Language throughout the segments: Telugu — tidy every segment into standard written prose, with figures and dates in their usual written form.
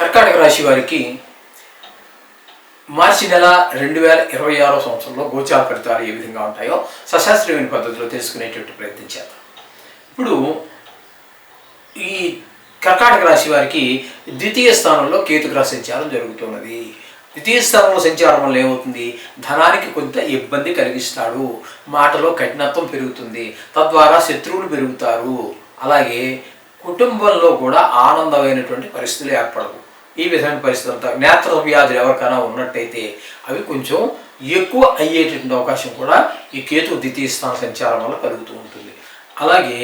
కర్కాటక రాశి వారికి మార్చి నెల 2026 సంవత్సరంలో గోచార ఫలితాలు ఏ విధంగా ఉంటాయో సశాస్త్రీయమైన పద్ధతిలో తెలుసుకునేటువంటి ప్రయత్నం చేద్దాం. ఇప్పుడు ఈ కర్కాటక రాశి వారికి ద్వితీయ స్థానంలో కేతుగ్రహ సంచారం జరుగుతున్నది. ద్వితీయ స్థానంలో సంచారం వల్ల ఏమవుతుంది? ధనానికి కొంత ఇబ్బంది కలిగిస్తాడు, మాటలో కఠినత్వం పెరుగుతుంది, తద్వారా శత్రువులు పెరుగుతారు. అలాగే కుటుంబంలో కూడా ఆనందమైనటువంటి పరిస్థితులు ఏర్పడవు. ఈ విధమైన పరిస్థితులు అంతా నేత్ర వ్యాధులు ఎవరికైనా ఉన్నట్టయితే అవి కొంచెం ఎక్కువ అయ్యేటువంటి అవకాశం కూడా ఈ కేతు ద్వితీయ స్థాన సంచారం వల్ల కలుగుతూ ఉంటుంది. అలాగే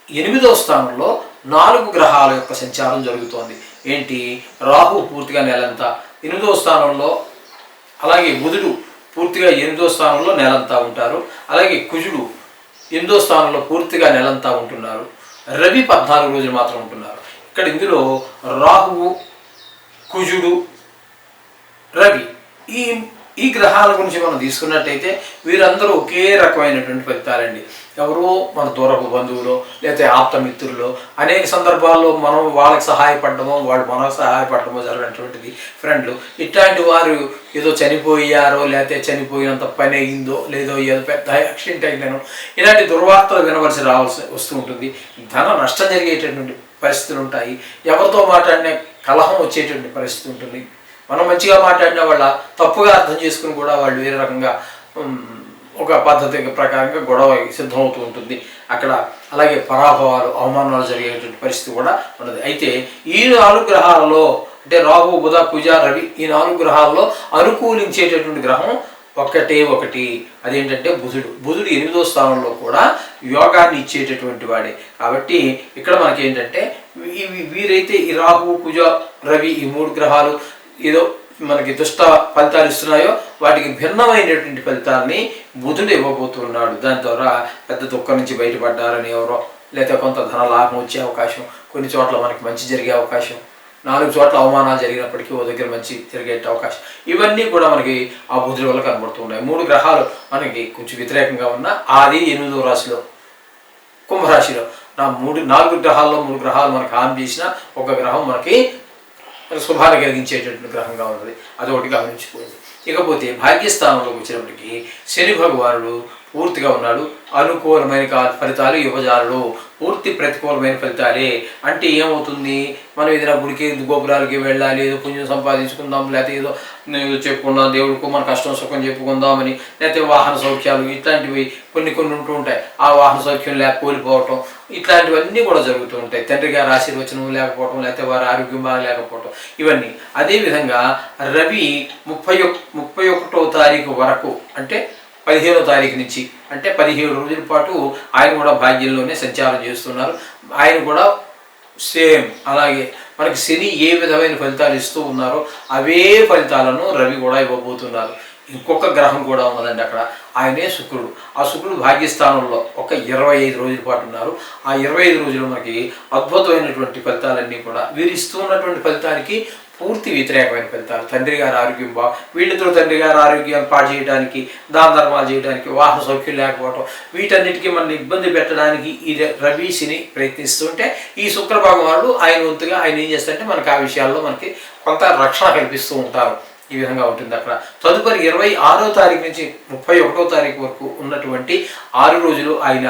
8వ స్థానంలో 4 గ్రహాల యొక్క సంచారం జరుగుతోంది. ఏంటి? రాహు పూర్తిగా నెలంతా 8వ స్థానంలో, అలాగే బుధుడు పూర్తిగా 8వ స్థానంలో నెలంతా ఉంటారు. అలాగే కుజుడు 8వ స్థానంలో పూర్తిగా నెలంతా ఉంటున్నారు. రవి 14 రోజులు మాత్రం ఉంటున్నారు. ఇక్కడ ఇందులో రాహువు, కుజుడు, రవి ఈ గ్రహాల గురించి మనం తీసుకున్నట్టయితే వీరందరూ ఒకే రకమైనటువంటి ఫలితాలండి. ఎవరో మన దూరపు బంధువులు లేకపోతే ఆప్తమిత్రులు అనేక సందర్భాల్లో మనం వాళ్ళకి సహాయపడటమో వాళ్ళు మనకు సహాయపడటమో జరిగినటువంటిది. ఫ్రెండ్లు ఇట్లాంటి వారు ఏదో చనిపోయారో లేకపోతే చనిపోయినంత పని అయిందో లేదో ఏదో పెద్ద యాక్సిడెంట్ అయినానో ఇలాంటి దుర్వార్తలు వినవలసి వస్తూ ఉంటుంది. ధన నష్టం జరిగేటటువంటి పరిస్థితులు ఉంటాయి. ఎవరితో మాట్లాడినా కలహం వచ్చేటువంటి పరిస్థితి ఉంటుంది. మనం మంచిగా మాట్లాడిన వాళ్ళ తప్పుగా అర్థం చేసుకుని కూడా వాళ్ళు వేరే రకంగా ఒక పద్ధతి ప్రకారంగా గొడవ సిద్ధమవుతూ ఉంటుంది అక్కడ. అలాగే పరాభవాలు, అవమానాలు జరిగేటువంటి పరిస్థితి కూడా ఉన్నది. అయితే ఈ 4 గ్రహాలలో అంటే రాహు, బుధ, కుజ, రవి ఈ 4 గ్రహాల్లో అనుకూలించేటటువంటి గ్రహం ఒకటి. అదేంటంటే బుధుడు. బుధుడు 8వ స్థానంలో కూడా యోగాన్ని ఇచ్చేటటువంటి వాడే. కాబట్టి ఇక్కడ మనకి ఏంటంటే వీరైతే ఈ రాహు, కుజ, రవి ఈ 3 గ్రహాలు ఏదో మనకి దుష్ట ఫలితాలు ఇస్తున్నాయో వాటికి భిన్నమైనటువంటి ఫలితాలని బుధుడు ఇవ్వబోతున్నాడు. దాని ద్వారా పెద్ద దుఃఖం నుంచి బయటపడ్డారని ఎవరో, లేకపోతే కొంత ధన లాభం వచ్చే అవకాశం, కొన్ని చోట్ల మనకి మంచి జరిగే అవకాశం, 4 చోట్ల అవమానాలు జరిగినప్పటికీ ఓ దగ్గర మంచి జరిగే అవకాశం, ఇవన్నీ కూడా మనకి ఆ బుధుడి వల్ల కనబడుతున్నాయి. 3 గ్రహాలు మనకి కొంచెం వ్యతిరేకంగా ఉన్న అది 8వ రాశిలో కుంభరాశిలో 4 గ్రహాల్లో 3 గ్రహాలు మనకి హాని చేసిన ఒక గ్రహం మనకి శుభాన్ని కలిగించేటటువంటి గ్రహంగా ఉన్నది. అదొకటి గమనించుకోండి. ఇకపోతే భాగ్యస్థానంలోకి వచ్చినప్పటికీ శని భగవానుడు పూర్తిగా ఉన్నాడు. అనుకూలమైన ఫలితాలు ఇవ్వజాలడు, పూర్తి ప్రతికూలమైన ఫలితాలే. అంటే ఏమవుతుంది? మనం ఏదైనా గుడికి గోపురాలకి వెళ్ళాలి, ఏదో పుణ్యం సంపాదించుకుందాం, లేకపోతే ఏదో చెప్పుకుందాం, దేవుడికి మన కష్టం సుఖం చెప్పుకుందామని, లేకపోతే వాహన సౌఖ్యాలు ఇట్లాంటివి కొన్ని ఉంటూ ఉంటాయి. ఆ వాహన సౌఖ్యం కోల్పోవటం ఇట్లాంటివన్నీ కూడా జరుగుతూ ఉంటాయి. తండ్రి గారి ఆశీర్వచనం లేకపోవటం, లేకపోతే వారి ఆరోగ్యం బాగా లేకపోవటం ఇవన్నీ. అదేవిధంగా రవి 31వ తారీఖు వరకు అంటే 15వ తారీఖు నుంచి అంటే 17 రోజుల పాటు ఆయన కూడా భాగ్యంలోనే సంచారం చేస్తున్నారు. ఆయన కూడా సేమ్ అలాగే మనకి శని ఏ విధమైన ఫలితాలు ఇస్తూ ఉన్నారో అవే ఫలితాలను రవి కూడా ఇవ్వబోతున్నారు. ఇంకొక గ్రహం కూడా ఉన్నదండి అక్కడ, ఆయనే శుక్రుడు. ఆ శుక్రుడు భాగ్యస్థానంలో ఒక 25 రోజుల పాటు ఉన్నారు. ఆ 25 రోజులు మనకి అద్భుతమైనటువంటి ఫలితాలన్నీ కూడా వీరు ఇస్తూ ఉన్నటువంటి ఫలితానికి పూర్తి వ్యతిరేకమైన ఫలితాలు. తండ్రి గారి ఆరోగ్యం వీళ్ళిద్దరూ తండ్రి గారి ఆరోగ్యాన్ని పాడు చేయడానికి, దాన ధర్మాలు చేయడానికి, వాహన సౌఖ్యం లేకపోవటం వీటన్నిటికీ మనల్ని ఇబ్బంది పెట్టడానికి ఈ రవి శని ప్రయత్నిస్తుంటే ఈ శుక్ర భగవానుడు ఆయన వంతుగా ఆయన ఏం చేస్తారంటే మనకి ఆ విషయాల్లో మనకి కొంత రక్షణ కల్పిస్తూ ఉంటారు. ఈ విధంగా ఉంటుంది అక్కడ. తదుపరి 26వ తారీఖు నుంచి 31వ తారీఖు వరకు ఉన్నటువంటి 6 రోజులు ఆయన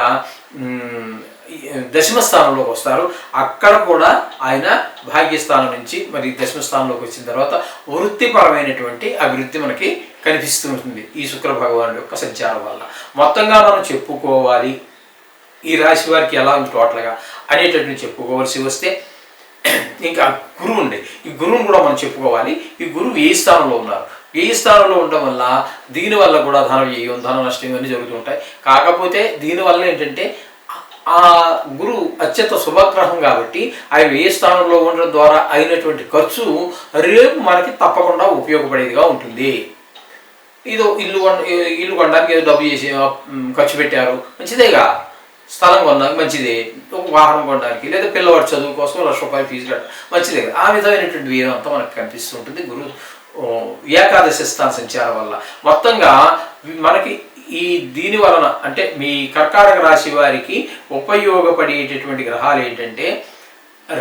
దశమ స్థానంలోకి వస్తారు. అక్కడ కూడా ఆయన భాగ్యస్థానం నుంచి మరి దశమ స్థానంలోకి వచ్చిన తర్వాత వృత్తిపరమైనటువంటి అభివృద్ధి మనకి కనిపిస్తూ ఉంటుంది ఈ శుక్ర భగవానుడి యొక్క సంచారం వల్ల. మొత్తంగా మనం చెప్పుకోవాలి ఈ రాశి వారికి ఎలా ఉంది టోటల్గా అనేటటువంటి చెప్పుకోవాల్సి వస్తే ఇంకా గురువు ఉండే ఈ గురువుని కూడా మనం చెప్పుకోవాలి. ఈ గురువు ఏ స్థానంలో ఉన్నారు? ఏ స్థానంలో ఉండడం వల్ల దీనివల్ల కూడా ధన వ్యయం, ధన నష్టం ఇవన్నీ జరుగుతూ ఉంటాయి. కాకపోతే దీనివల్ల ఏంటంటే ఆ గురువు అత్యంత శుభగ్రహం కాబట్టి ఆయన ఏ స్థానంలో ఉండడం ద్వారా అయినటువంటి ఖర్చు రేపు మనకి తప్పకుండా ఉపయోగపడేదిగా ఉంటుంది. ఏదో ఇల్లు కొనడానికి ఏదో డబ్బు చేసి ఖర్చు పెట్టారు, మంచిదేగా. స్థలం కొనడానికి మంచిదే, ఒక వాహనం కొనడానికి లేదా పిల్లవాడి చదువు కోసం ₹1,00,000 ఫీజు కట్ట మంచిదే కదా. ఆ విధమైనటువంటి వ్యయం అంతా మనకు కనిపిస్తూ ఉంటుంది గురు ఏకాదశి స్థాన సంచారం వల్ల. మొత్తంగా మనకి ఈ దీని వలన అంటే మీ కర్కాటక రాశి వారికి ఉపయోగపడేటటువంటి గ్రహాలు ఏంటంటే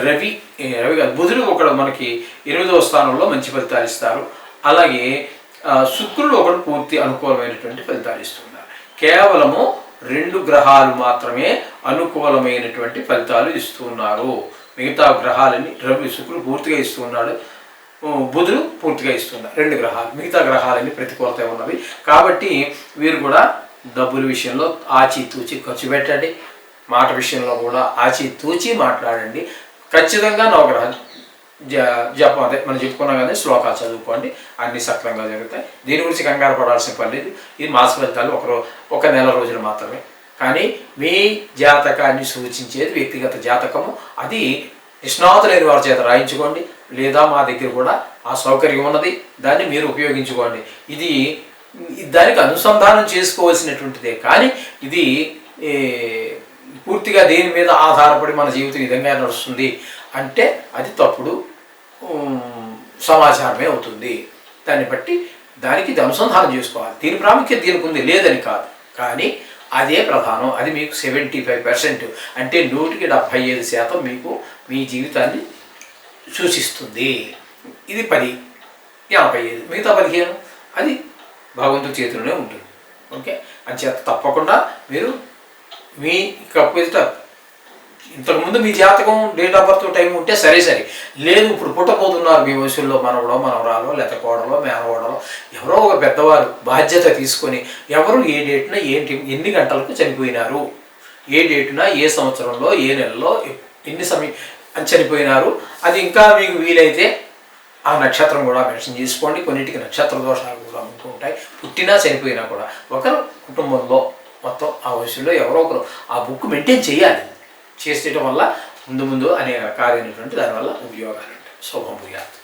రవి రవి కాదు బుధుడు ఒకడు మనకి 8వ స్థానంలో మంచి ఫలితాలు ఇస్తారు. అలాగే శుక్రుడు ఒకడు పూర్తి అనుకూలమైనటువంటి ఫలితాలు ఇస్తున్నారు. కేవలము 2 గ్రహాలు మాత్రమే అనుకూలమైనటువంటి ఫలితాలు ఇస్తున్నారు. మిగతా గ్రహాలని రవి శుక్రుడు పూర్తిగా ఇస్తున్నాడు, బుధుడు పూర్తిగా ఇస్తున్నారు. 2 గ్రహాలు, మిగతా గ్రహాలన్నీ ప్రతికూలత ఉన్నవి. కాబట్టి వీరు కూడా డబ్బుల విషయంలో ఆచితూచి ఖర్చు పెట్టండి. మాట విషయంలో కూడా ఆచితూచి మాట్లాడండి. ఖచ్చితంగా నవగ్రహ జపం అదే మనం చెప్పుకున్నాం కదా, శ్లోకాలు చదువుకోండి, అన్ని సక్రమంగా జరుగుతాయి. దీని గురించి కంగారు పడాల్సిన పని లేదు. ఇది మాస ఫలితాలు ఒక నెల రోజులు మాత్రమే. కానీ మీ జాతకాన్ని సూచించేది వ్యక్తిగత జాతకము. అది నిష్ణాతులైన వారి చేత రాయించుకోండి, లేదా మా దగ్గర కూడా ఆ సౌకర్యం ఉన్నది, దాన్ని మీరు ఉపయోగించుకోండి. ఇది దానికి అనుసంధానం చేసుకోవాల్సినటువంటిదే. కానీ ఇది పూర్తిగా దేని మీద ఆధారపడి మన జీవితం ఈ విధంగా నడుస్తుంది అంటే అది తప్పుడు సమాచారమే అవుతుంది. దాన్ని బట్టి దానికి అనుసంధానం చేసుకోవాలి. దీని ప్రాముఖ్యత దీనికి ఉంది లేదని కాదు, కానీ అదే ప్రధానం. అది మీకు 75% అంటే 175% మీకు మీ జీవితాన్ని సూచిస్తుంది. ఇది 10, 55, మిగతా 15 అది భగవంతుడి చేతిలోనే ఉంటుంది. ఓకే, అంచేత తప్పకుండా మీరు మీ కాకపోతే ఇంతకుముందు మీ జాతకం డేట్ ఆఫ్ బర్త్ టైం ఉంటే సరే, లేదు ఇప్పుడు పుట్టబోతున్నారు మీ వయసుల్లో మనవడో మనవరాలో లేకపోతే కోడలో మేనకోడలో ఎవరో ఒక పెద్దవారు బాధ్యత తీసుకొని ఎవరు ఏ డేట్న ఎన్ని గంటలకు చనిపోయినారు, ఏ డేటున ఏ సంవత్సరంలో ఏ నెలలో ఎన్ని సమయం చనిపోయినారు, అది ఇంకా మీకు వీలైతే ఆ నక్షత్రం కూడా మెన్షన్ చేసుకోండి. కొన్నింటికి నక్షత్ర దోషాలు కూడా ఉంటూ ఉంటాయి. పుట్టినా చనిపోయినా కూడా ఒకరు కుటుంబంలో మొత్తం ఆ వయసులో ఎవరో ఒకరు ఆ బుక్ మెయింటైన్ చేయాలి. చేసేయటం వల్ల ముందు అనేక రకాలైనటువంటి దానివల్ల ఉపయోగాలు ఉంటాయి. శుభం భూయాత్.